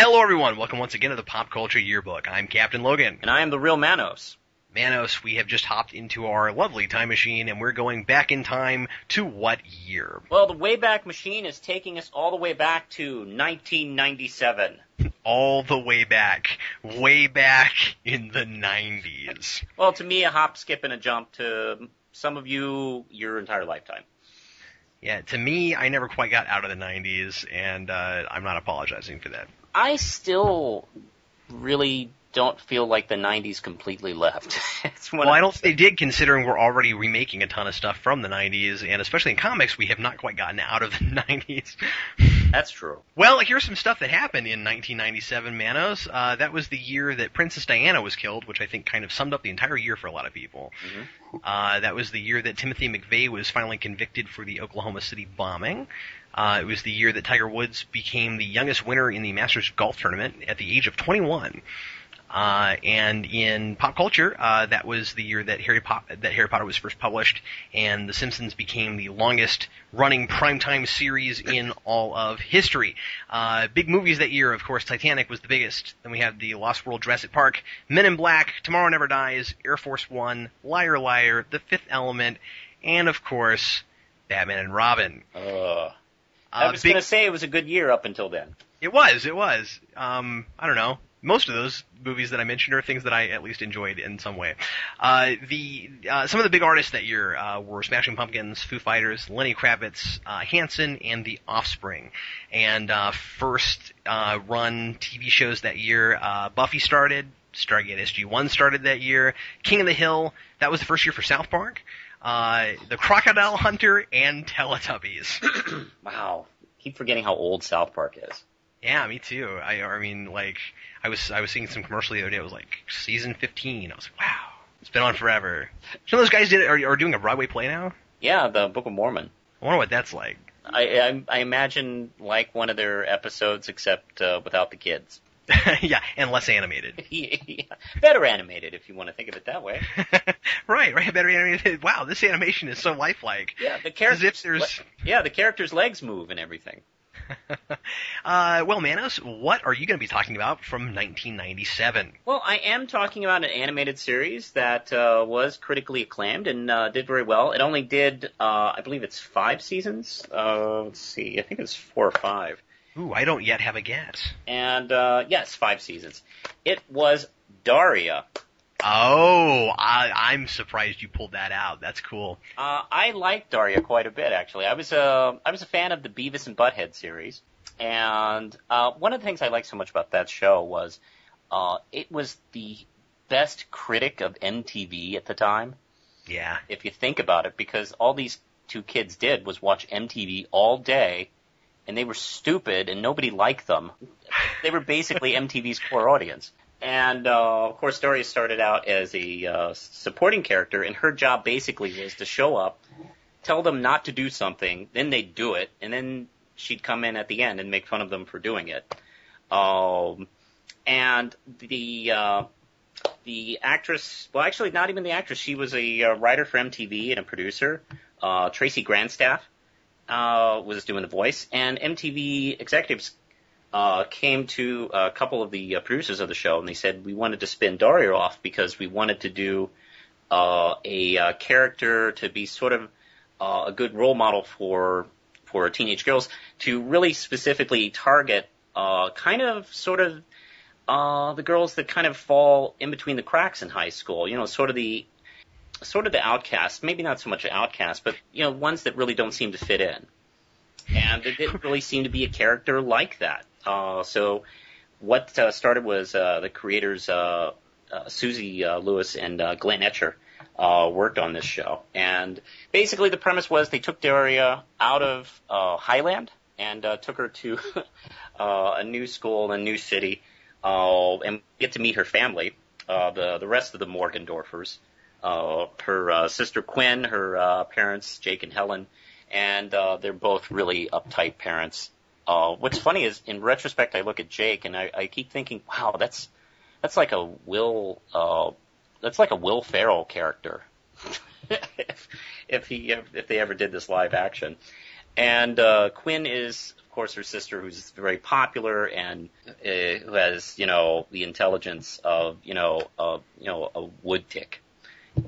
Hello everyone, welcome once again to the Pop Culture Yearbook. I'm Captain Logan. And I am the real Manos. Manos, we have just hopped into our lovely time machine and we're going back in time to what year? Well, the Wayback Machine is taking us all the way back to 1997. All the way back in the 90s. Well, to me, a hop, skip, and a jump. To some of you, your entire lifetime. Yeah, to me, I never quite got out of the 90s, and I'm not apologizing for that. I still really don't feel like the 90s completely left. Well, I don't think they did, considering we're already remaking a ton of stuff from the 90s, and especially in comics, we have not quite gotten out of the 90s. That's true. Well, here's some stuff that happened in 1997, Manos. That was the year that Princess Diana was killed, which I think kind of summed up the entire year for a lot of people. Mm-hmm. That was the year that Timothy McVeigh was finally convicted for the Oklahoma City bombing. It was the year that Tiger Woods became the youngest winner in the Masters Golf Tournament at the age of 21. And in pop culture, that was the year that Harry Potter was first published, and The Simpsons became the longest-running primetime series in all of history. Big movies that year, of course, Titanic was the biggest. Then we had The Lost World, Jurassic Park, Men in Black, Tomorrow Never Dies, Air Force One, Liar Liar, The Fifth Element, and, of course, Batman and Robin. I was going to say it was a good year up until then. It was. I don't know. Most of those movies that I mentioned are things that I at least enjoyed in some way. Some of the big artists that year were Smashing Pumpkins, Foo Fighters, Lenny Kravitz, Hanson, and The Offspring. And first run TV shows that year, Buffy started, Stargate SG-1 started that year, King of the Hill, that was the first year for South Park, The Crocodile Hunter, and Teletubbies. Wow. Keep forgetting how old South Park is. Yeah, me too. I mean, like, I was seeing some commercial the other day. It was like season 15. I was like, wow, it's been on forever. Some of those guys are doing a Broadway play now. Yeah, the Book of Mormon. I wonder what that's like. I imagine like one of their episodes, except without the kids. Yeah, and less animated. Yeah, better animated, if you want to think of it that way. Right, better animated. Wow, this animation is so lifelike. Yeah, the character's legs move and everything. Well, Manos, what are you going to be talking about from 1997? Well, I am talking about an animated series that was critically acclaimed and did very well. It only did, I believe it's 5 seasons. Let's see, I think it's 4 or 5. Ooh, I don't yet have a guess. And, yes, 5 seasons. It was Daria. Oh, I'm surprised you pulled that out. That's cool. I liked Daria quite a bit, actually. I was a fan of the Beavis and Butthead series, and one of the things I liked so much about that show was it was the best critic of MTV at the time. Yeah. If you think about it, because all these two kids did was watch MTV all day, and they were stupid, and nobody liked them. They were basically MTV's core audience. And, of course, Daria started out as a supporting character, and her job basically was to show up, tell them not to do something, then they'd do it, and then she'd come in at the end and make fun of them for doing it. And the actress, well, actually, not even the actress, she was a writer for MTV and a producer. Tracy Grandstaff was doing the voice, and MTV executives came to a couple of the producers of the show, and they said we wanted to spin Daria off because we wanted to do a character to be sort of a good role model for teenage girls, to really specifically target the girls that kind of fall in between the cracks in high school. You know, sort of the outcasts, maybe not so much outcasts, but you know, ones that really don't seem to fit in. And there didn't really seem to be a character like that. So what started was the creators Susie Lewis and Glenn Etcher worked on this show. And basically the premise was they took Daria out of Highland and took her to a new school in a new city and get to meet her family, the rest of the Morgendorfers, her sister Quinn, her parents Jake and Helen, and they're both really uptight parents. What's funny is, in retrospect, I look at Jake and I keep thinking, wow, that's like a Will Ferrell character, if they ever did this live action. And Quinn is, of course, her sister, who's very popular and who has, the intelligence of, a wood tick.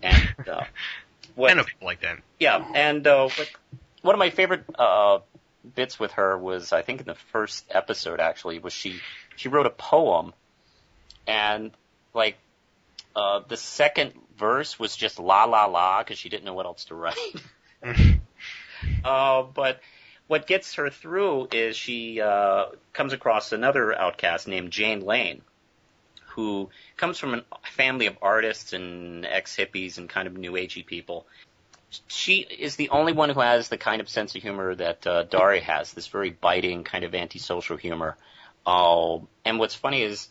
And I know people like that. Yeah, and one of my favorite bits with her was, I think, in the first episode. Actually, was she wrote a poem, and like the second verse was just la la la because she didn't know what else to write. But what gets her through is she comes across another outcast named Jane Lane, who comes from a family of artists and ex-hippies and kind of new agey people. She is the only one who has the kind of sense of humor that Daria has, this very biting kind of antisocial humor. And what's funny is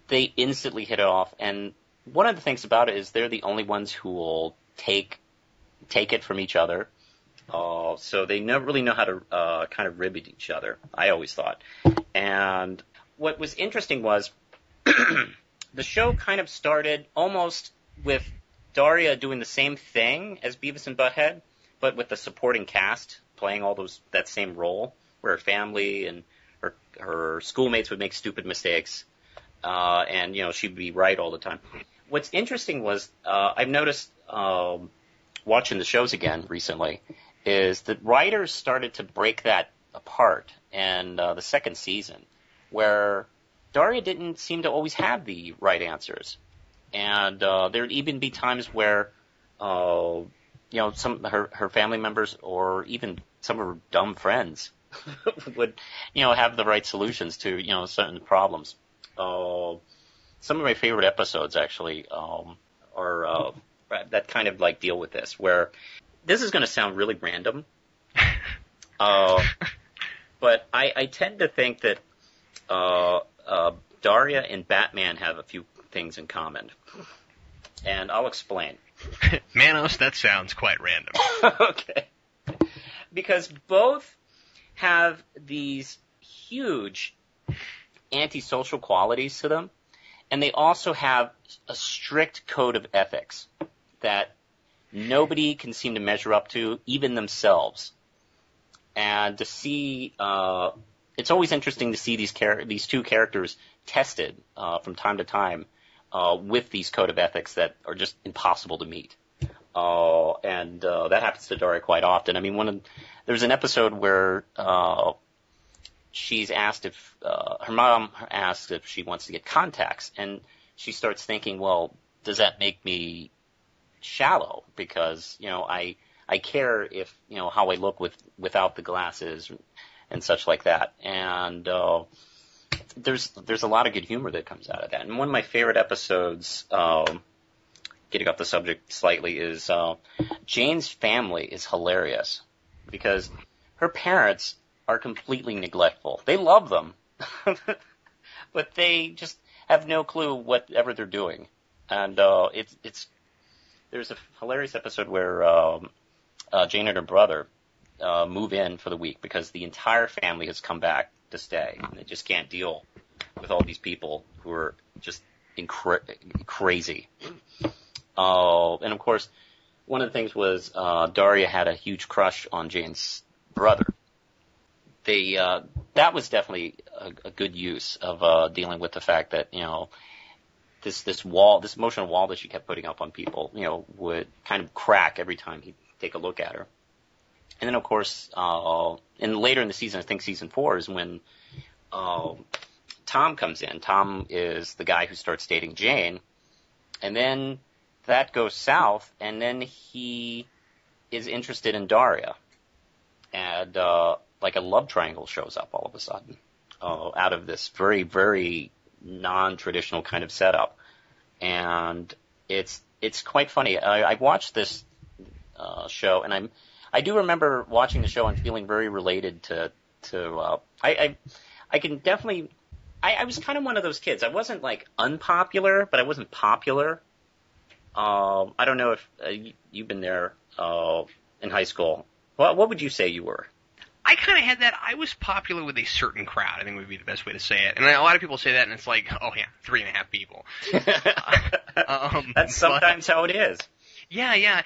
they instantly hit it off. And one of the things about it is they're the only ones who will take it from each other. So they never really know how to kind of rib at each other, I always thought. And what was interesting was the show kind of started almost with Daria doing the same thing as Beavis and Butthead, but with the supporting cast playing that same role, where her family and her schoolmates would make stupid mistakes, and she'd be right all the time. What's interesting was I've noticed watching the shows again recently is that writers started to break that apart in the second season, where Daria didn't seem to always have the right answers. And there'd even be times where, some her family members or even some of her dumb friends would, have the right solutions to, certain problems. Some of my favorite episodes actually are that kind of like deal with this, where this is going to sound really random, but I tend to think that Daria and Batman have a few things in common, and I'll explain. Manos, that sounds quite random. Okay. Because both have these huge antisocial qualities to them, and they also have a strict code of ethics that nobody can seem to measure up to, even themselves. And to see, it's always interesting to see these two characters tested from time to time with these code of ethics that are just impossible to meet. And that happens to Daria quite often. I mean, there's an episode where she's asked if her mom asks if she wants to get contacts, and she starts thinking, well, does that make me shallow? Because I care if how I look without the glasses and such like that. And there's a lot of good humor that comes out of that. And one of my favorite episodes, getting off the subject slightly, is Jane's family is hilarious because her parents are completely neglectful. They love them, but they just have no clue whatever they're doing. And there's a hilarious episode where Jane and her brother move in for the week because the entire family has come back to stay, and they just can't deal with all these people who are just crazy. And of course, one of the things was Daria had a huge crush on Jane's brother. That was definitely a good use of dealing with the fact that this emotional wall that she kept putting up on people, would kind of crack every time he'd take a look at her. And then, of course, and later in the season, I think season 4 is when Tom comes in. Tom is the guy who starts dating Jane, and then that goes south, and then he is interested in Daria, and like a love triangle shows up all of a sudden out of this very, very non-traditional kind of setup, and it's quite funny. I watched this show, and I do remember watching the show and feeling very related to I can definitely, I was kind of one of those kids. I wasn't like unpopular, but I wasn't popular. I don't know if you've been there in high school. What would you say you were? I kind of had that. I was popular with a certain crowd, I think would be the best way to say it. And a lot of people say that, and it's like, oh yeah, 3.5 people. That's sometimes how it is. Yeah, yeah.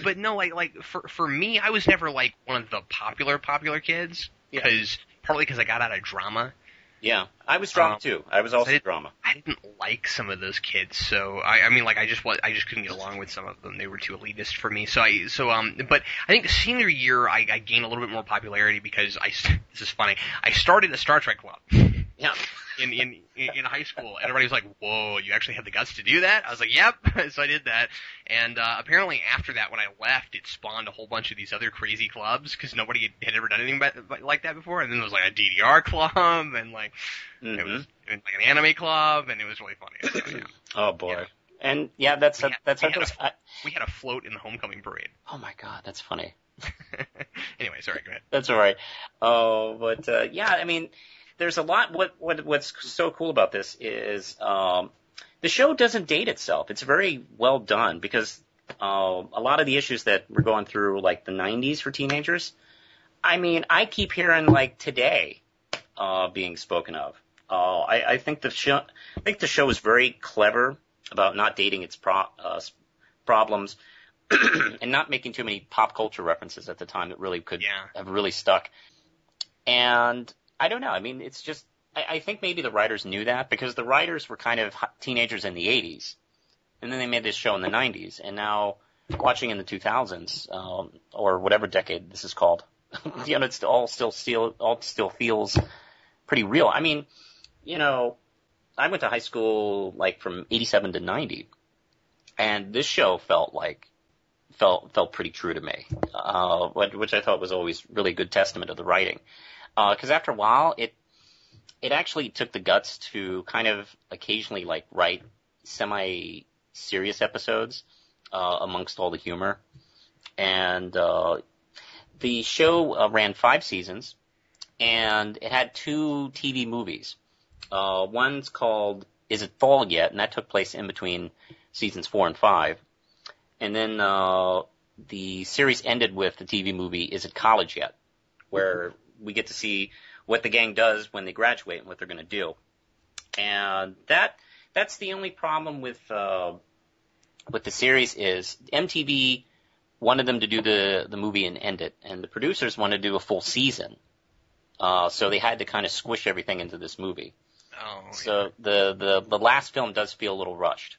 But no, like for me, I was never like one of the popular kids Yeah. Partly because I got out of drama. Yeah, I was drama too. I was also drama. I didn't like some of those kids, so I mean, like I just couldn't get along with some of them. They were too elitist for me. But I think the senior year I gained a little bit more popularity because this is funny. I started a Star Trek club. Yeah. In high school, and everybody was like, "Whoa, you actually had the guts to do that?" I was like, "Yep." So I did that, and apparently after that, when I left, it spawned a whole bunch of these other crazy clubs because nobody had ever done anything like that before. And then there was like a DDR club, and like it was like an anime club, and it was really funny. So, yeah. Oh boy. Yeah. And yeah, that's we had a float in the homecoming parade. Oh my god, that's funny. Anyway, sorry, go ahead. That's all right. Oh, but yeah, I mean, there's a lot. What's so cool about this is the show doesn't date itself. It's very well done because a lot of the issues that we're going through, like the 90s for teenagers, I mean, I keep hearing like today being spoken of. I think the show is very clever about not dating its problems and not making too many pop culture references at the time that really could have really stuck. And I don't know. I mean, it's just, I think maybe the writers knew that because the writers were kind of teenagers in the 80s. And then they made this show in the 90s. And now watching in the 2000s, or whatever decade this is called, you know, it all still feels pretty real. I mean, you know, I went to high school like from 87 to 90. And this show felt pretty true to me, which I thought was always really a good testament of the writing. Because after a while, it actually took the guts to kind of occasionally like write semi-serious episodes amongst all the humor. And the show ran 5 seasons, and it had 2 TV movies. One's called Is It Fall Yet? And that took place in between seasons 4 and 5. And then the series ended with the TV movie Is It College Yet? Where we get to see what the gang does when they graduate and what they're going to do. And that's the only problem with the series is MTV wanted them to do the movie and end it, and the producers wanted to do a full season. So they had to kind of squish everything into this movie. Oh, so the last film does feel a little rushed.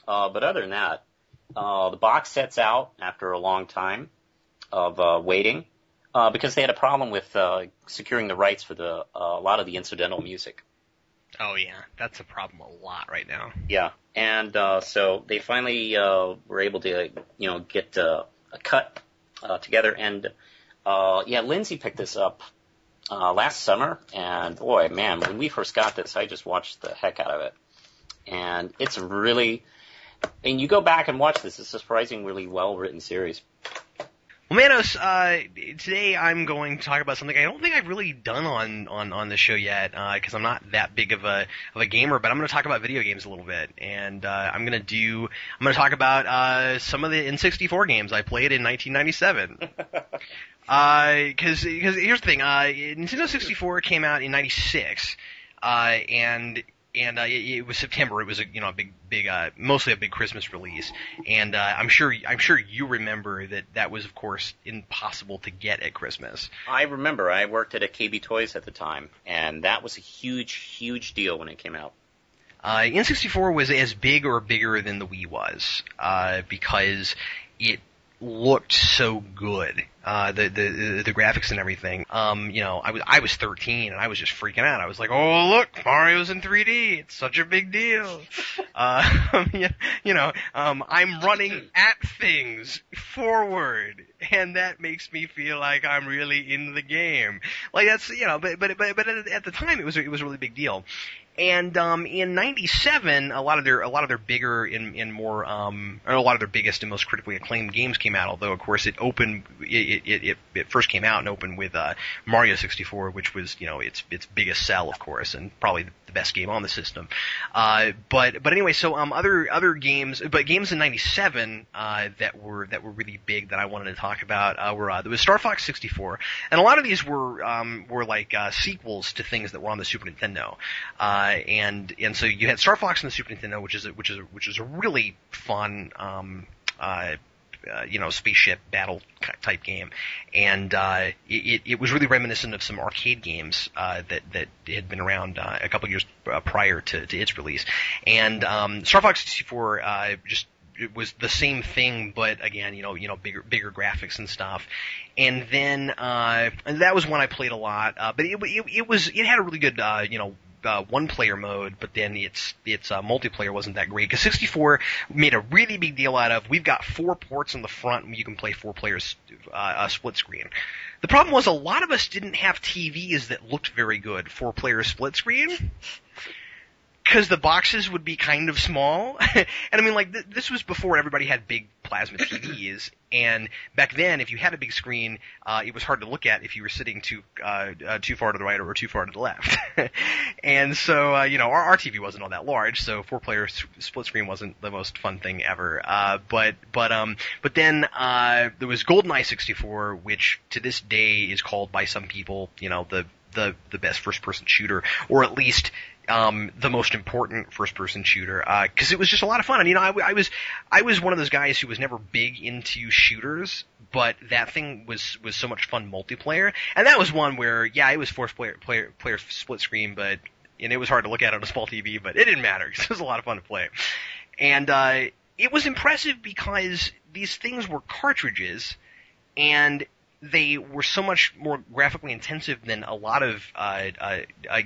But other than that, the box set's out after a long time of waiting. Because they had a problem with securing the rights for a lot of the incidental music. Oh yeah, that's a problem a lot right now. Yeah, and so they finally were able to, get a cut together. And Lindsay picked this up last summer, and boy, man, when we first got this, I just watched the heck out of it. And it's really, you go back and watch this, it's a surprisingly well-written series. Well, Manos, today I'm going to talk about something I don't think I've really done on the show yet, because I'm not that big of a gamer. But I'm going to talk about video games a little bit, and I'm going to talk about some of the N64 games I played in 1997. Because here's the thing, Nintendo 64 came out in '96, and it was September. It was a big, mostly a big Christmas release. And I'm sure you remember that was, of course, impossible to get at Christmas. I remember. I worked at a KB Toys at the time, and that was a huge, huge deal when it came out. N64 was as big or bigger than the Wii was, because it looked so good. The graphics and everything. I was 13 and I was just freaking out. I was like, "Oh, look, Mario's in 3D. It's such a big deal." I'm running at things forward, and that makes me feel like I'm really in the game. Like that's, but at the time it was a really big deal. And in '97, a lot of their bigger and more or a lot of their biggest and most critically acclaimed games came out. Although, of course, it first came out and opened with Mario 64, which was its biggest sell, of course, and probably the best game on the system. But anyway, so other games, but games in '97 that were really big that I wanted to talk about were there was Star Fox 64, and a lot of these were like sequels to things that were on the Super Nintendo. And so you had Star Fox on the Super Nintendo, which is a really fun spaceship battle type game, and it was really reminiscent of some arcade games that had been around a couple years prior to its release. And Star Fox 64 it was the same thing, but again, bigger graphics and stuff. And then and that was one I played a lot, but it had a really good one-player mode, but then its multiplayer wasn't that great, because 64 made a really big deal out of, we've got 4 ports on the front and you can play 4 players split screen. The problem was a lot of us didn't have TVs that looked very good 4-player split screen, because the boxes would be kind of small. And I mean, like, this was before everybody had big plasma TVs, and back then, if you had a big screen, it was hard to look at if you were sitting too far to the right or too far to the left. And so, our TV wasn't all that large, so 4-player split screen wasn't the most fun thing ever. But then there was GoldenEye 64, which to this day is called by some people, the best first-person shooter, or at least the most important first-person shooter, because it was just a lot of fun. And I was one of those guys who was never big into shooters, but that thing was so much fun multiplayer. And that was one where, it was 4-player split screen, but it was hard to look at on a small TV, but it didn't matter because it was a lot of fun to play. And it was impressive because these things were cartridges, and they were so much more graphically intensive than a lot of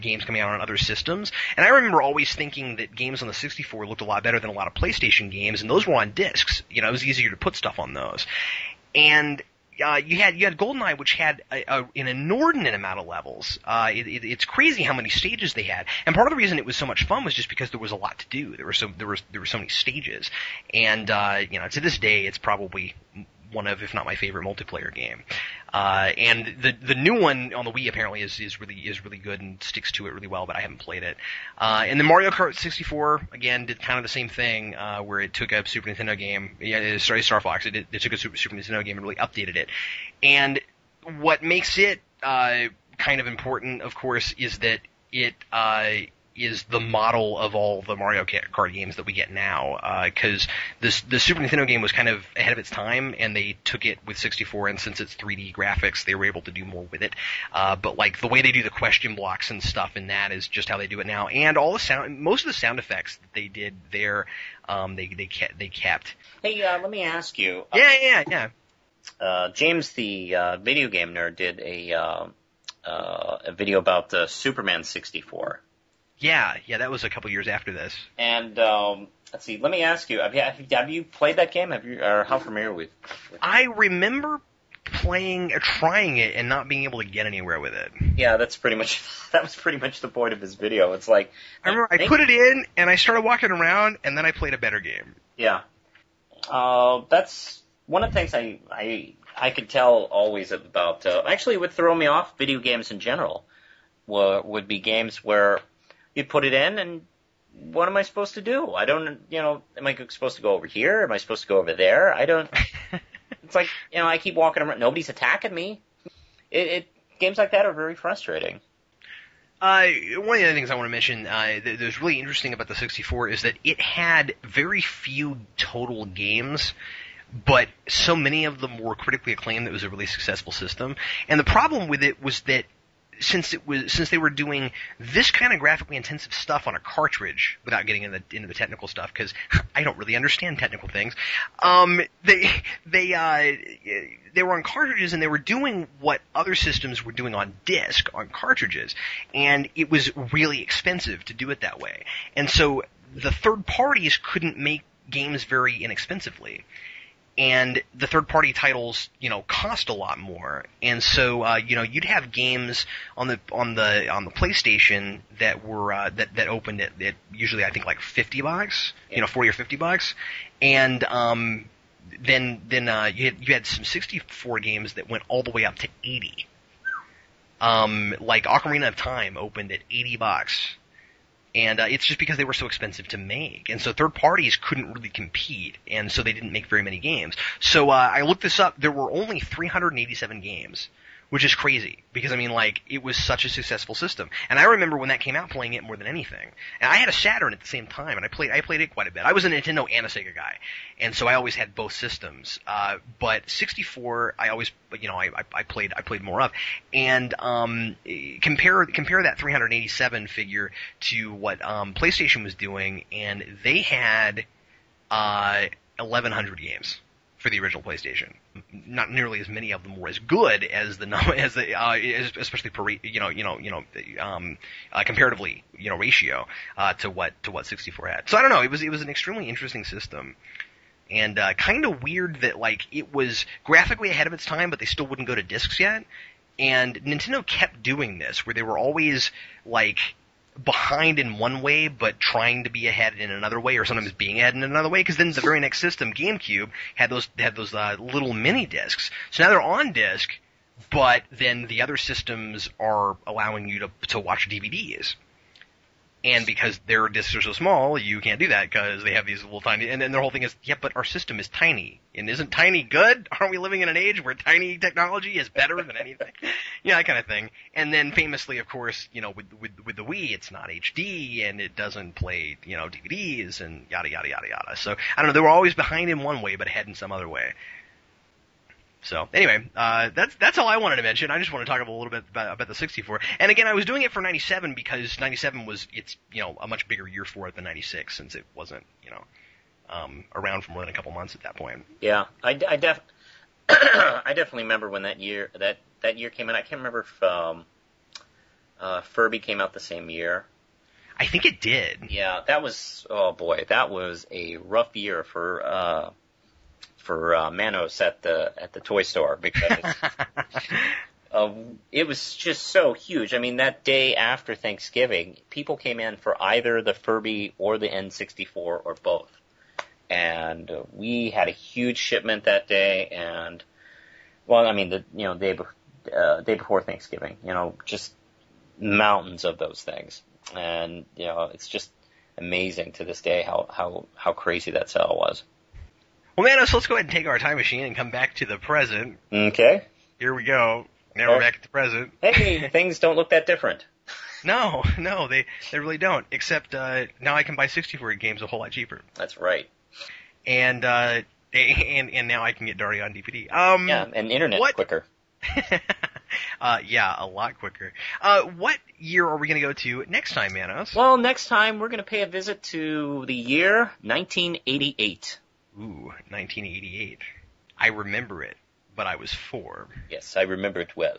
games coming out on other systems. And I remember always thinking that games on the 64 looked a lot better than a lot of PlayStation games, and those were on discs. It was easier to put stuff on those. And you had GoldenEye, which had an inordinate amount of levels. It's crazy how many stages they had. And part of the reason it was so much fun was just because there was a lot to do. There were so many stages. And to this day, it's probably one of, if not my favorite multiplayer game. And the new one on the Wii apparently is really good and sticks to it really well, but I haven't played it. And the Mario Kart 64 again did kind of the same thing, where it took a Super Nintendo game. Star Fox. It took a Super Nintendo game and really updated it. And what makes it kind of important, of course, is that it is the model of all the Mario Kart games that we get now, because the Super Nintendo game was kind of ahead of its time, and they took it with 64, and since it's 3D graphics, they were able to do more with it. But like the way they do the question blocks and stuff in that is just how they do it now, and all the most of the sound effects that they did there, they kept. Hey, let me ask you. Yeah. James, the video game nerd, did a video about the Superman 64. Yeah, that was a couple years after this. And let's see. Let me ask you: Have you played that game? Or how familiar with? I remember trying it, and not being able to get anywhere with it. Yeah, that was pretty much the point of his video. It's like I remember I put it in, and I started walking around, and then I played a better game. Yeah, that's one of the things I could tell always about. Actually, it would throw me off video games in general. Would be games where you put it in, and what am I supposed to do? I don't, am I supposed to go over here? Am I supposed to go over there? I don't. It's like, I keep walking around. Nobody's attacking me. Games like that are very frustrating. One of the other things I want to mention that was really interesting about the 64 is that it had very few total games, but so many of them were critically acclaimed that it was a really successful system. And the problem with it was that since they were doing this kind of graphically intensive stuff on a cartridge, without getting into the technical stuff, because I don't really understand technical things, they were on cartridges, and they were doing what other systems were doing on disc on cartridges, and it was really expensive to do it that way. And so the third parties couldn't make games very inexpensively. And the third-party titles, cost a lot more, and so you'd have games on the PlayStation that were that opened at usually I think like $50, $40 or $50, and then you had some 64 games that went all the way up to $80. Like Ocarina of Time opened at $80. And it's just because they were so expensive to make. And so third parties couldn't really compete, and so they didn't make very many games. So I looked this up. There were only 387 games, which is crazy because I mean, like, it was such a successful system. And I remember when that came out, playing it more than anything. And I had a Saturn at the same time, and I played it quite a bit. I was a Nintendo and a Sega guy, and so I always had both systems. But 64, I always, you know, I played more of. And compare that 387 figure to what PlayStation was doing, and they had 1,100 games for the original PlayStation. Not nearly as many of them were as good as especially per, comparatively, ratio to what 64 had. So I don't know. It was an extremely interesting system, and kind of weird that like it was graphically ahead of its time, but they still wouldn't go to discs yet. And Nintendo kept doing this, where they were always like behind in one way, but trying to be ahead in another way, or sometimes being ahead in another way. Because then the very next system, GameCube, had those little mini discs. So now they're on disc, but then the other systems are allowing you to watch DVDs. And because their discs are so small, you can't do that because they have these little tiny. And then their whole thing is, yeah, but our system is tiny. And isn't tiny good? Aren't we living in an age where tiny technology is better than anything? Yeah, that kind of thing. And then famously, of course, with the Wii, it's not HD and it doesn't play, DVDs and yada yada yada yada. So I don't know. They were always behind in one way, but ahead in some other way. So anyway, that's all I wanted to mention. I just want to talk a little bit about the 64. And again, I was doing it for 97 because 97 was a much bigger year for it than 96, since it wasn't around for more than a couple months at that point. Yeah, I definitely remember when that year came in. I can't remember if Furby came out the same year. I think it did. Yeah, that was a rough year for Manos at the toy store, because it was just so huge. I mean, that day after Thanksgiving, people came in for either the Furby or the N64 or both, and we had a huge shipment that day. And well, I mean, day before Thanksgiving, just mountains of those things, and it's just amazing to this day how crazy that sale was. Well, Manos, let's go ahead and take our time machine and come back to the present. Okay. Here we go. Now we're back at the present. Hey, things don't look that different. No, they really don't. Except now I can buy 64 games a whole lot cheaper. That's right. And now I can get Daria on DVD. Yeah, and internet quicker. Yeah, a lot quicker. What year are we going to go to next time, Manos? Well, next time we're going to pay a visit to the year 1988. Ooh, 1988. I remember it, but I was 4. Yes, I remember it well.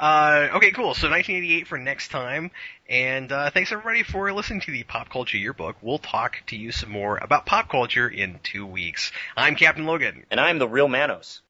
Okay, cool. So 1988 for next time. And thanks everybody for listening to the Pop Culture Yearbook. We'll talk to you some more about pop culture in 2 weeks. I'm Captain Logan. And I'm the real Manos.